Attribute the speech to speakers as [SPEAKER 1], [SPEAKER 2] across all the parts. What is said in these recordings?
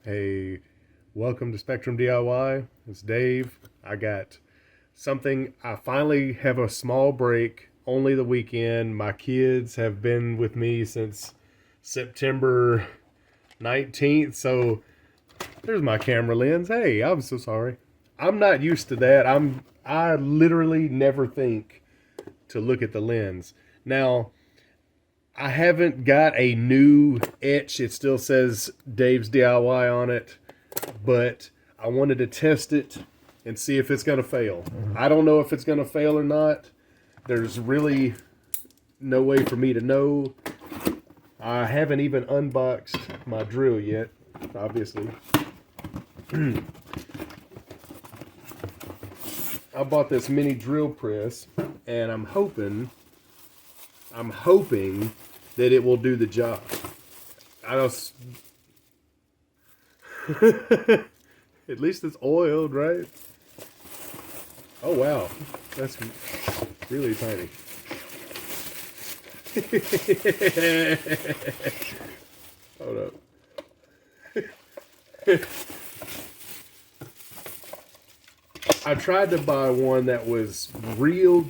[SPEAKER 1] Hey, welcome to Spectrum DIY. It's Dave. I got something. I finally have a small break, only the weekend. My kids have been with me since September 19th. So there's my camera lens. Hey, I'm so sorry. I'm not used to that. I literally never think to look at the lens. Now, I haven't got a new etch. It still says Dave's DIY on it, but I wanted to test it and see if it's going to fail. I don't know if it's going to fail or not. There's really no way for me to know. I haven't even unboxed my drill yet, obviously. I bought this mini drill press, and I'm hoping that it will do the job. I don't. At least it's oiled, right? Oh wow, that's really tiny. Hold up. I tried to buy one that was real.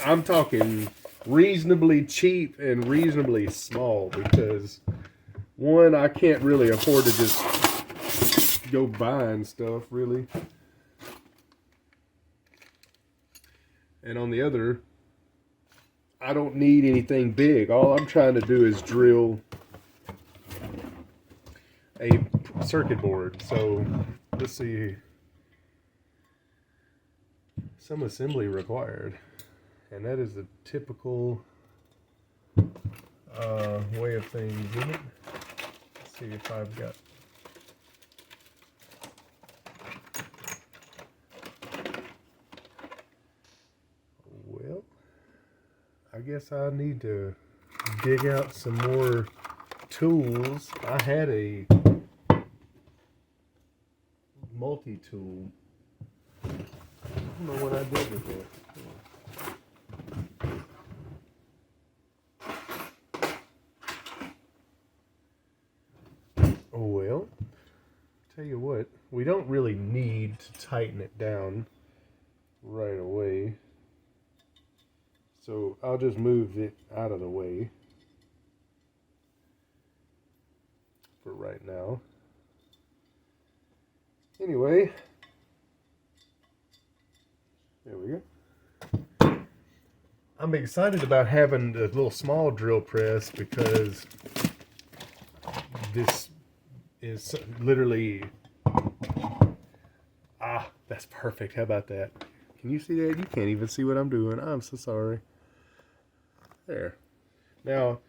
[SPEAKER 1] I'm talking reasonably cheap and reasonably small, because one, I can't really afford to just go buying stuff, really. And on the other, I don't need anything big. All I'm trying to do is drill a circuit board. So let's see. Some assembly required. And that is the typical way of things, isn't it? Let's see if I've got. Well, I guess I need to dig out some more tools. I had a multi-tool. I don't know what I did with it. Oh well, tell you what, we don't really need to tighten it down right away. So I'll just move it out of the way for right now. Anyway, there we go. I'm excited about having the little small drill press because this is literally, that's perfect. How about that? Can you see that? You can't even see what I'm doing. I'm so sorry. There. Now,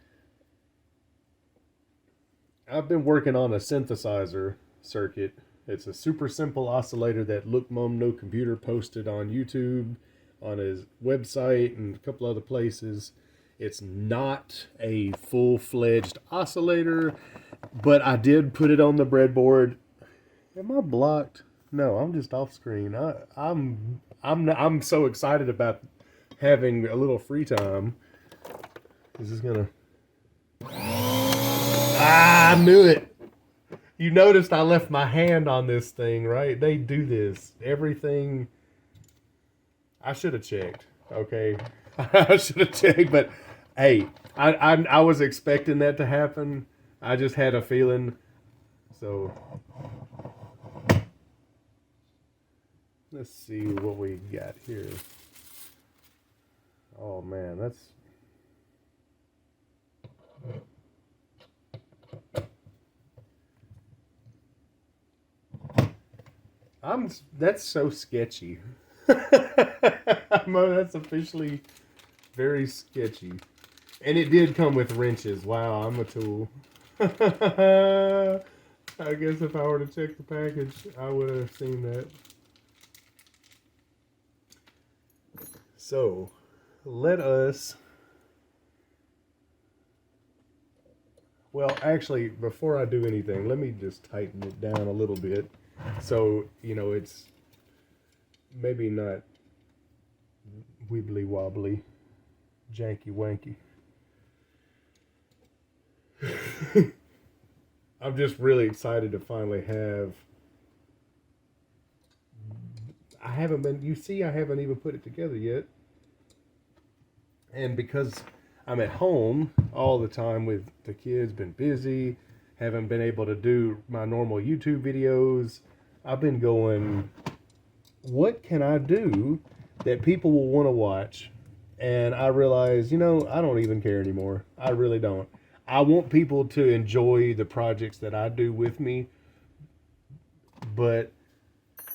[SPEAKER 1] I've been working on a synthesizer circuit. It's a super simple oscillator that Look Mom No Computer posted on YouTube, on his website, and a couple other places. It's not a full-fledged oscillator, but I did put it on the breadboard. Am I blocked? No, I'm just off screen. I'm so excited about having a little free time. Is this gonna? I knew it. You noticed I left my hand on this thing, right? They do this. Everything. I should have checked. Okay, I should have checked. But hey, I was expecting that to happen. I just had a feeling. So let's see what we got here. Oh man, that's. That's so sketchy. That's officially very sketchy. And it did come with wrenches. Wow, I'm a tool. I guess if I were to check the package, I would have seen that. So, let us. Well, actually, before I do anything, let me just tighten it down a little bit. So, it's maybe not wibbly wobbly, janky wanky. I'm just really excited to finally have. I haven't been. You see, I haven't even put it together yet. And because I'm at home all the time with the kids, been busy, haven't been able to do my normal YouTube videos, I've been going, what can I do that people will want to watch? And I realize, I don't even care anymore. I really don't. I want people to enjoy the projects that I do with me, but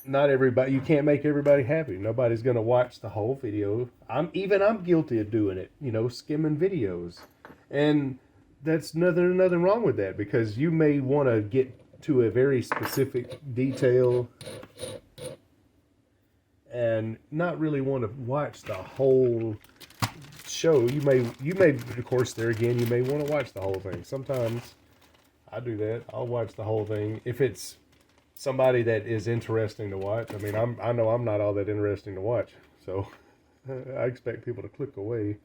[SPEAKER 1] not everybody. You can't make everybody happy. Nobody's going to watch the whole video. I'm guilty of doing it, skimming videos. And that's nothing wrong with that, because you may want to get to a very specific detail and not really want to watch the whole show. You may, of course, there again, you may want to watch the whole thing. Sometimes I do that. I'll watch the whole thing if it's somebody that is interesting to watch. I mean, I know I'm not all that interesting to watch, so I expect people to click away.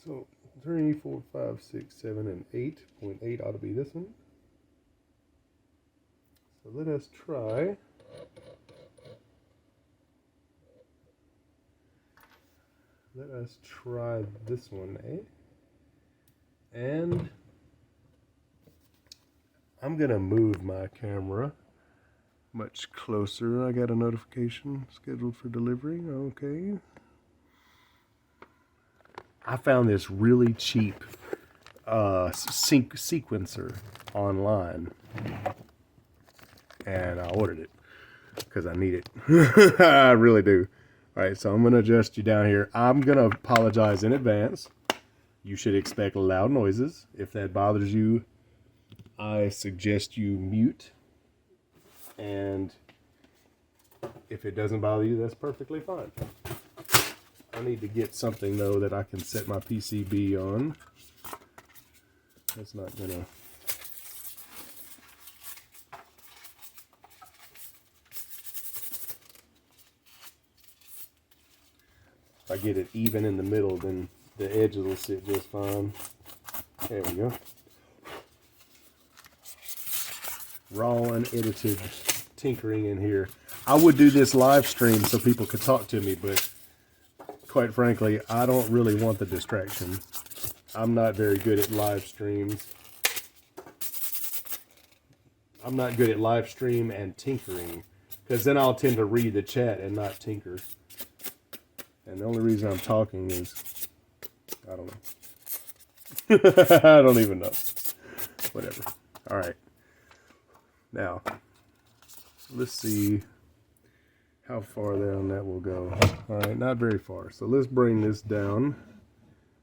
[SPEAKER 1] So 3, 4, 5, 6, 7, and 8.8 ought to be this one. So let us try. Let us try this one, And I'm gonna move my camera much closer. I got a notification scheduled for delivery. Okay. I found this really cheap sequencer online, and I ordered it because I need it. I really do. All right, so I'm going to adjust you down here. I'm going to apologize in advance. You should expect loud noises. If that bothers you, I suggest you mute. And if it doesn't bother you, that's perfectly fine. I need to get something, though, that I can set my PCB on. That's not going to... If I get it even in the middle, then the edges will sit just fine. There we go. Raw, unedited tinkering in here. I would do this live stream so people could talk to me, but quite frankly, I don't really want the distraction. I'm not very good at live streams. I'm not good at live stream and tinkering, because then I'll tend to read the chat and not tinker. And the only reason I'm talking is, I don't know. I don't even know. Whatever. All right. Now, let's see how far down that will go. All right, not very far. So let's bring this down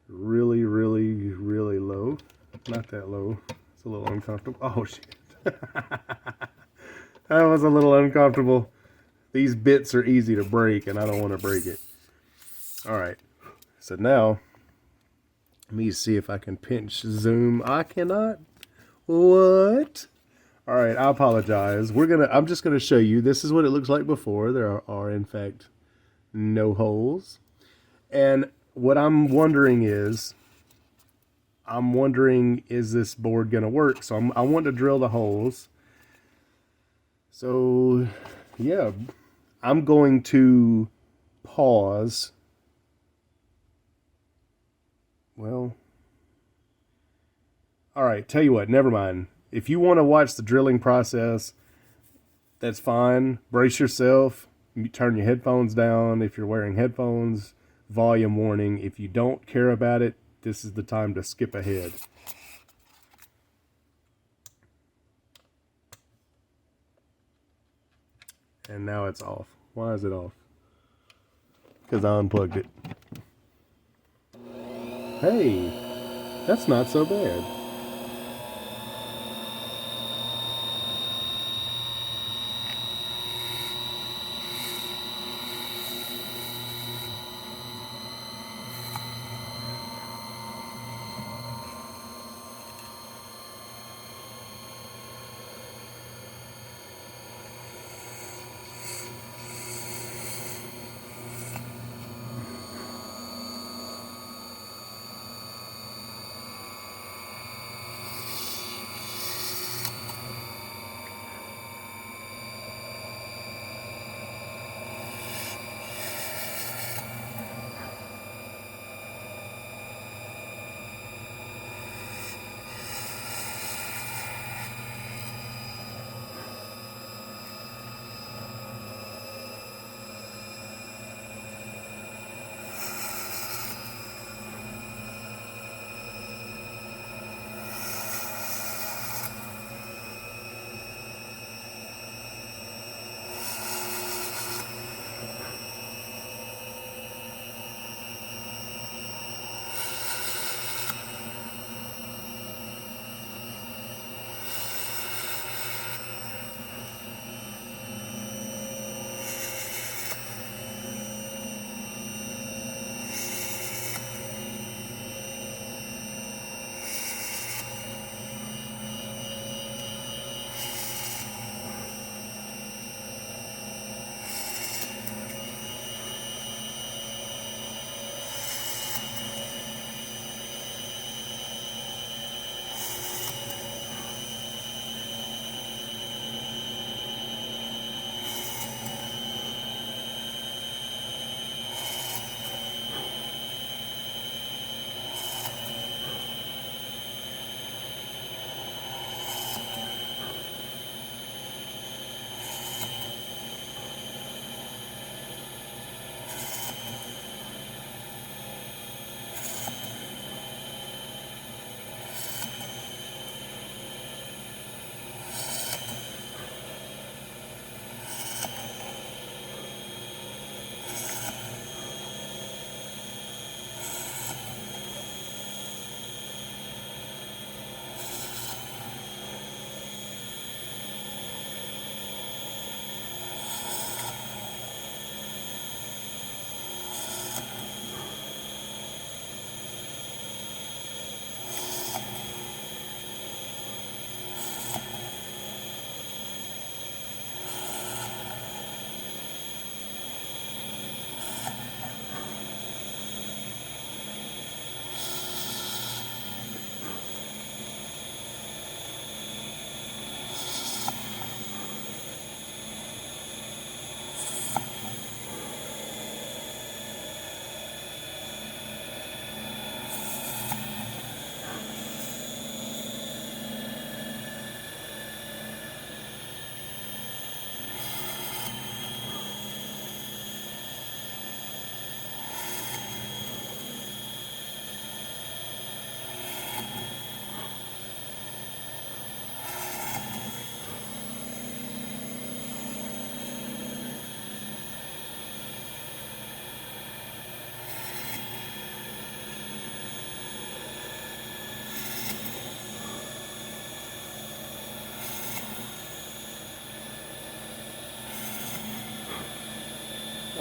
[SPEAKER 1] really, really, really low. Not that low. It's a little uncomfortable. Oh, shit. That was a little uncomfortable. These bits are easy to break, and I don't want to break it. All right, so now let me see if I can pinch zoom. I cannot. What? All right, I apologize. I'm just gonna show you. This is what it looks like before. There are in fact no holes. And what I'm wondering is this board gonna work? So I want to drill the holes. So yeah, I'm going to pause. Well, all right, tell you what, never mind. If you want to watch the drilling process, that's fine. Brace yourself. You turn your headphones down if you're wearing headphones. Volume warning. If you don't care about it, this is the time to skip ahead. And now it's off. Why is it off? Because I unplugged it. Hey, that's not so bad.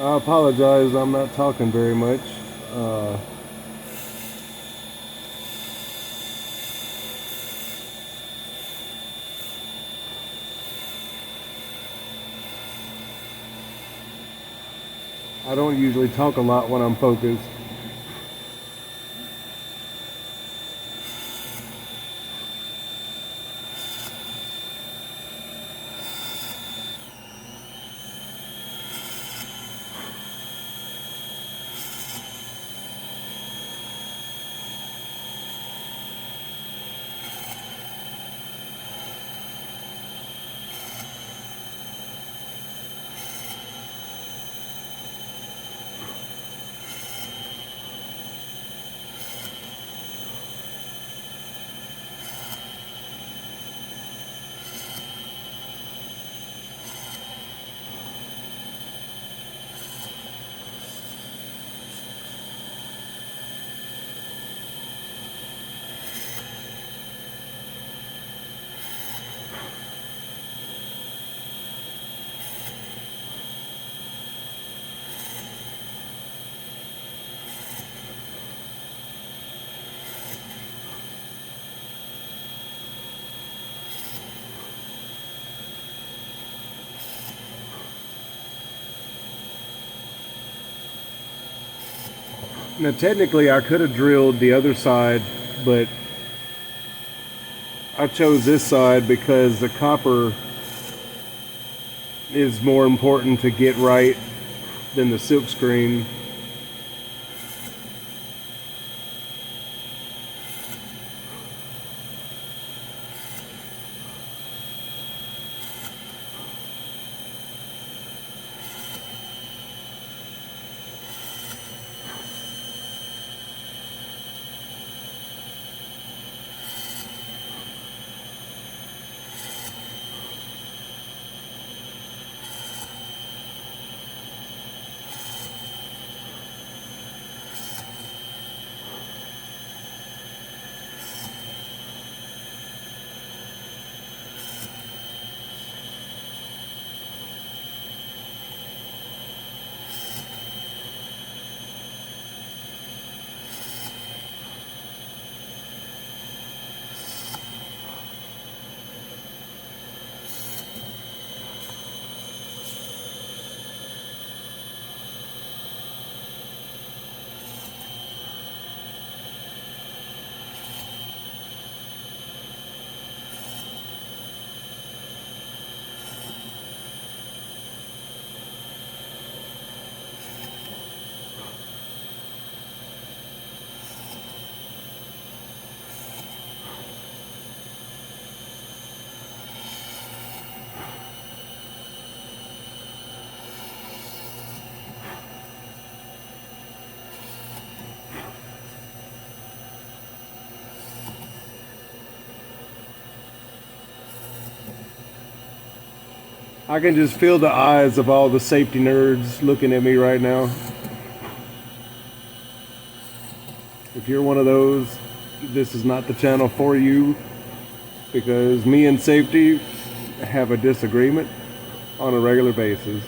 [SPEAKER 1] I apologize, I'm not talking very much. Uh, I don't usually talk a lot when I'm focused. Now, technically, I could have drilled the other side, but I chose this side because the copper is more important to get right than the silkscreen. I can just feel the eyes of all the safety nerds looking at me right now. If you're one of those, this is not the channel for you, because me and safety have a disagreement on a regular basis.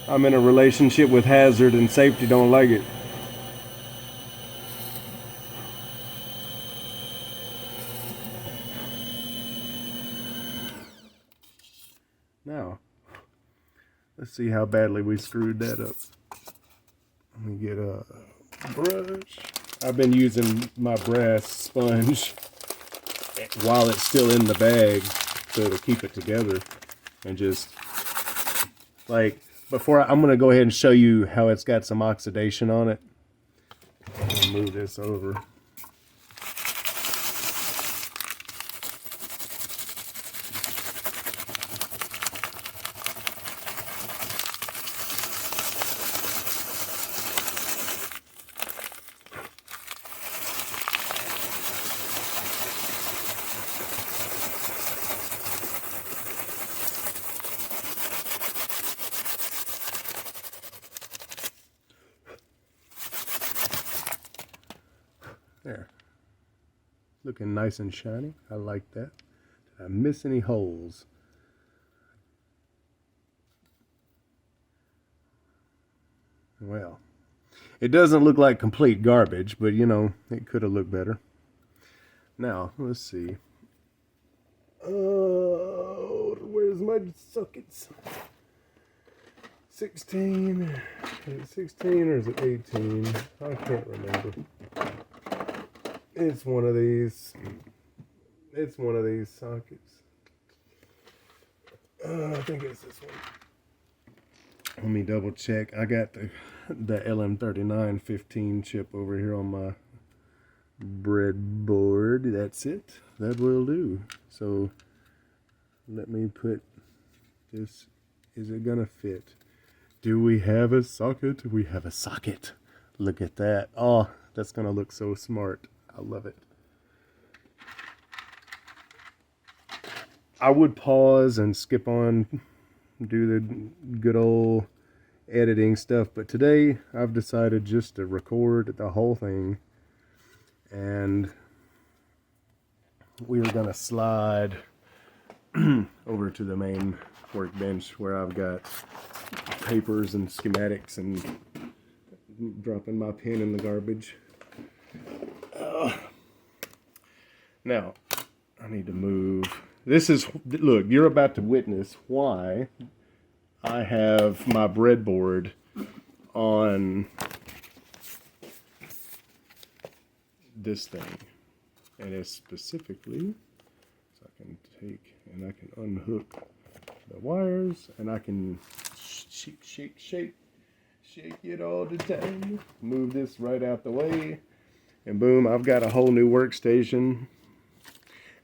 [SPEAKER 1] I'm in a relationship with hazard and safety don't like it. Now, let's see how badly we screwed that up. Let me get a brush. I've been using my brass sponge while it's still in the bag, so to keep it together, and just like before. I'm gonna go ahead and show you how it's got some oxidation on it. I'll move this over. There. Looking nice and shiny. I like that. Did I miss any holes? Well, it doesn't look like complete garbage, but you know, it could have looked better. Now, let's see. Where's my sockets? 16. Is it 16 or is it 18? I can't remember. It's one of these. It's one of these sockets. I think it's this one. Let me double check. I got the LM3915 chip over here on my breadboard. That's it. That will do. So let me put this. Is it gonna fit? Do we have a socket? We have a socket. Look at that. Oh, that's gonna look so smart. I love it. I would pause and skip on, do the good old editing stuff, but today I've decided just to record the whole thing, and we're gonna slide over to the main workbench where I've got papers and schematics and dropping my pen in the garbage. Now I need to move. This is, look, you're about to witness why I have my breadboard on this thing. And it's specifically, so I can take and I can unhook the wires and I can shake it all the time. Move this right out the way. And boom, I've got a whole new workstation.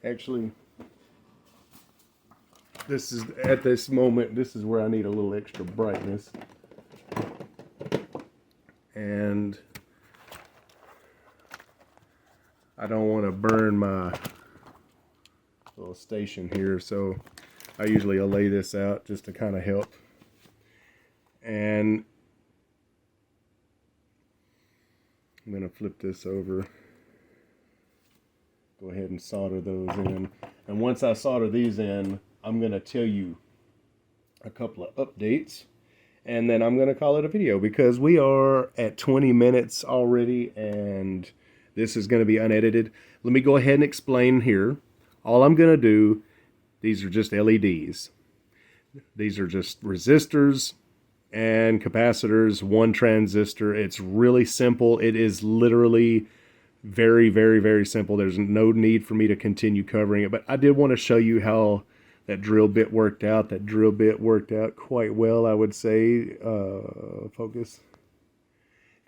[SPEAKER 1] Actually, this is, at this moment, this is where I need a little extra brightness. And I don't want to burn my little station here, so I usually lay this out just to kind of help. And I'm going to flip this over. Go ahead and solder those in. And once I solder these in, I'm going to tell you a couple of updates, and then I'm going to call it a video because we are at 20 minutes already, and this is going to be unedited. Let me go ahead and explain here. All I'm going to do, these are just LEDs. These are just resistors and capacitors, one transistor. It's really simple. It is literally very, very, very simple. There's no need for me to continue covering it, but I did want to show you how that drill bit worked out. That drill bit worked out quite well, I would say. Focus.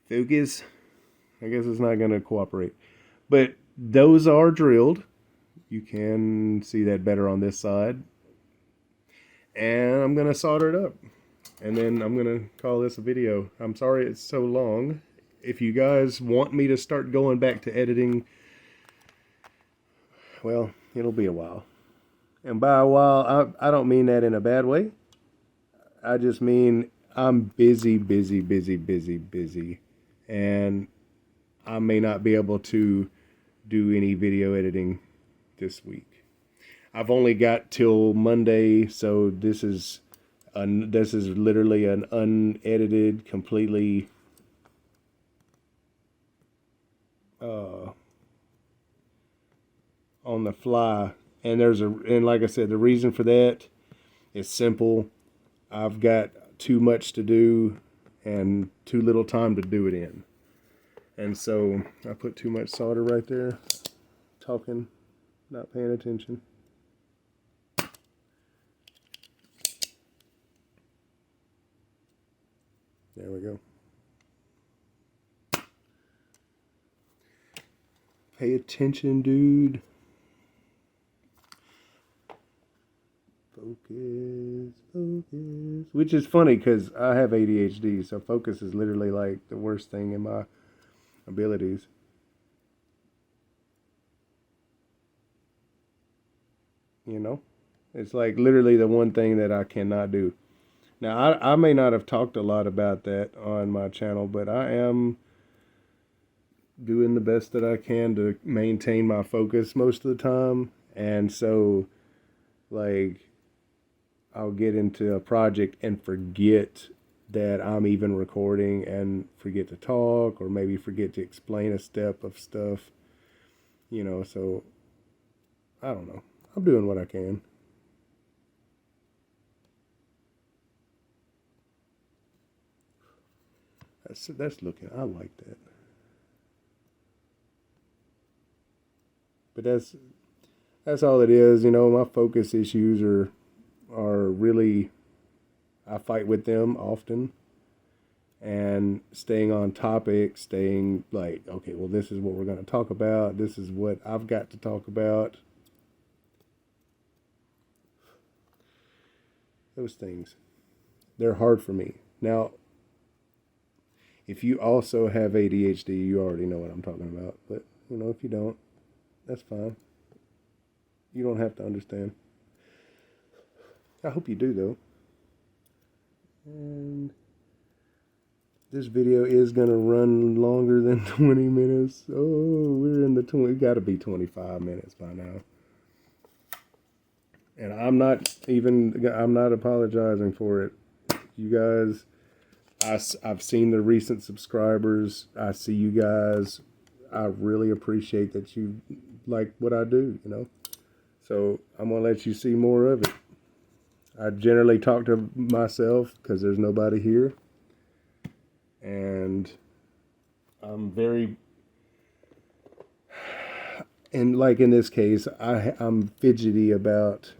[SPEAKER 1] I guess it's not going to cooperate. But those are drilled. You can see that better on this side. And I'm going to solder it up. And then I'm going to call this a video. I'm sorry it's so long. If you guys want me to start going back to editing, well, it'll be a while. And by a while, I don't mean that in a bad way. I just mean I'm busy. And I may not be able to do any video editing this week. I've only got till Monday, so this is literally an unedited, completely on the fly. And and like I said, the reason for that is simple. I've got too much to do and too little time to do it in. And so I put too much solder right there, talking, not paying attention. There we go. Pay attention, dude. Focus. Which is funny because I have ADHD, so focus is literally like the worst thing in my abilities. You know? It's like literally the one thing that I cannot do. Now, I may not have talked a lot about that on my channel, but I am doing the best that I can to maintain my focus most of the time. And so, like, I'll get into a project and forget that I'm even recording and forget to talk, or maybe forget to explain a step of stuff, so I don't know. I'm doing what I can. That's looking, I like that. But that's all it is. My focus issues are really, I fight with them often, and staying on topic, staying like, okay, well, this is what we're going to talk about. This is what I've got to talk about. Those things, they're hard for me. Now, if you also have ADHD, you already know what I'm talking about. But, if you don't, that's fine. You don't have to understand. I hope you do, though. And this video is going to run longer than 20 minutes. Oh, we're in the 20. It got to be 25 minutes by now. And I'm not apologizing for it. You guys, I've seen the recent subscribers. I see you guys. I really appreciate that you like what I do, So I'm going to let you see more of it. I generally talk to myself because there's nobody here. And I'm like in this case, I'm fidgety about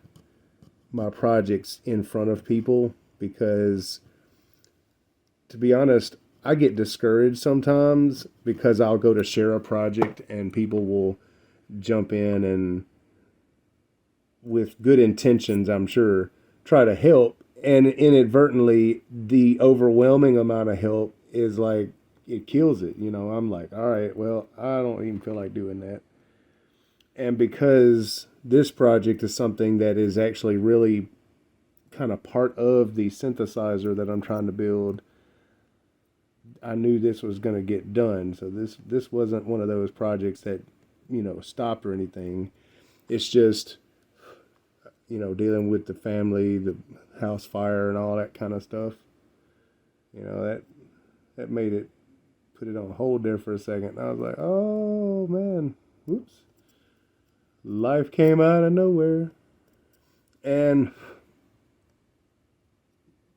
[SPEAKER 1] my projects in front of people because, to be honest, I get discouraged sometimes because I'll go to share a project and people will jump in and, with good intentions, I'm sure, try to help. And inadvertently, the overwhelming amount of help is like, it kills it. I'm like, all right, well, I don't even feel like doing that. And because this project is something that is actually really kind of part of the synthesizer that I'm trying to build, I knew this was going to get done. So this wasn't one of those projects that, stopped or anything. It's just, dealing with the family, the house fire and all that kind of stuff. That made it, put it on hold there for a second. And I was like, oh man, whoops. Life came out of nowhere. And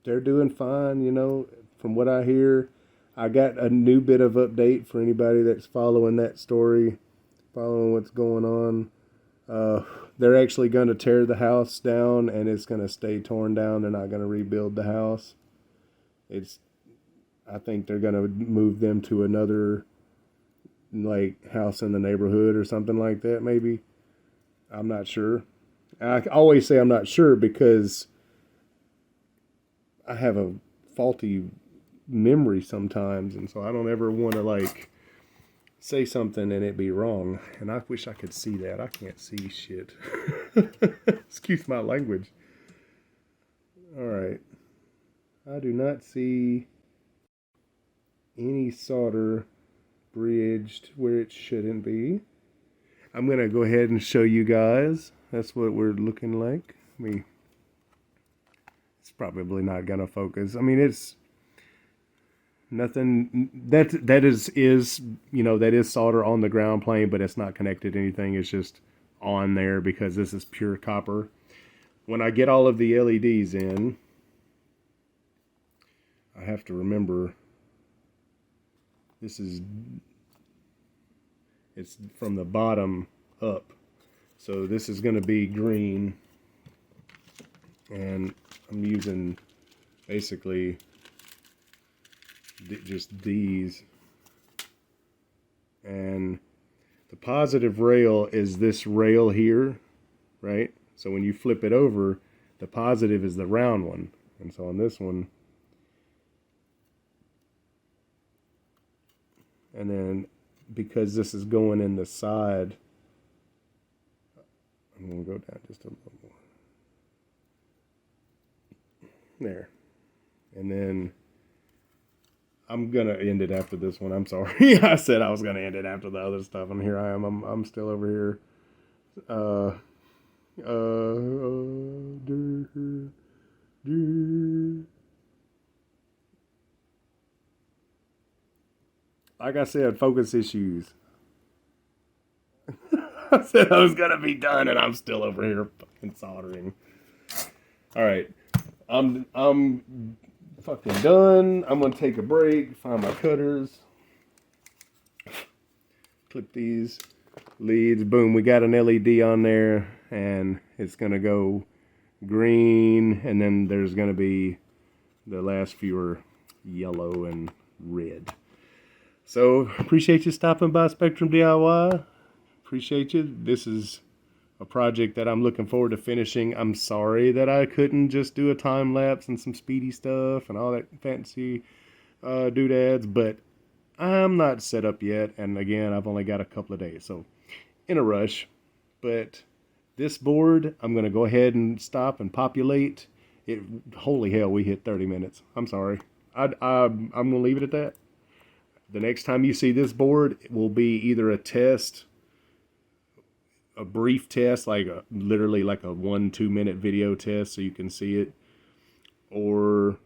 [SPEAKER 1] they're doing fine, from what I hear. I got a new bit of update for anybody that's following that story, following what's going on. They're actually going to tear the house down, and it's going to stay torn down. They're not going to rebuild the house. I think they're going to move them to another, like, house in the neighborhood or something like that, maybe. I'm not sure. I always say I'm not sure because I have a faulty memory sometimes, and so I don't ever want to, like, say something and it be wrong. And I wish I could see that. I can't see shit. Excuse my language. All right. I do not see any solder bridged where it shouldn't be. I'm going to go ahead and show you guys. That's what we're looking like. It's probably not going to focus. I mean, it's nothing. That is solder on the ground plane, but it's not connected to anything. It's just on there because this is pure copper. When I get all of the LEDs in, I have to remember it's from the bottom up. So this is going to be green. And I'm using basically just these. And the positive rail is this rail here, right? So when you flip it over, the positive is the round one. And so on this one, and then because this is going in the side, I'm going to go down just a little more. There. And then I'm going to end it after this one. I'm sorry. I said I was going to end it after the other stuff, and here I am. I'm still over here. like I said, focus issues. I said I was gonna be done, and I'm still over here fucking soldering. All right, I'm fucking done. I'm gonna take a break, find my cutters, clip these leads. Boom, we got an LED on there, and it's gonna go green, and then there's gonna be the last few are yellow and red. So appreciate you stopping by Spectrum DIY. Appreciate you. This is a project that I'm looking forward to finishing. I'm sorry that I couldn't just do a time lapse and some speedy stuff and all that fancy doodads, but I'm not set up yet. And again, I've only got a couple of days, so in a rush. But this board, I'm going to go ahead and stop and populate it. Holy hell, we hit 30 minutes. I'm sorry. I'm going to leave it at that. The next time you see this board, it will be either a test, a brief test, like literally like a 1-2 minute video test so you can see it, or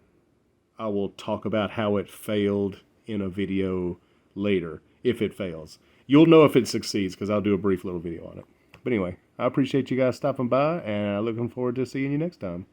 [SPEAKER 1] I will talk about how it failed in a video later if it fails. You'll know if it succeeds because I'll do a brief little video on it. But anyway, I appreciate you guys stopping by, and I'm looking forward to seeing you next time.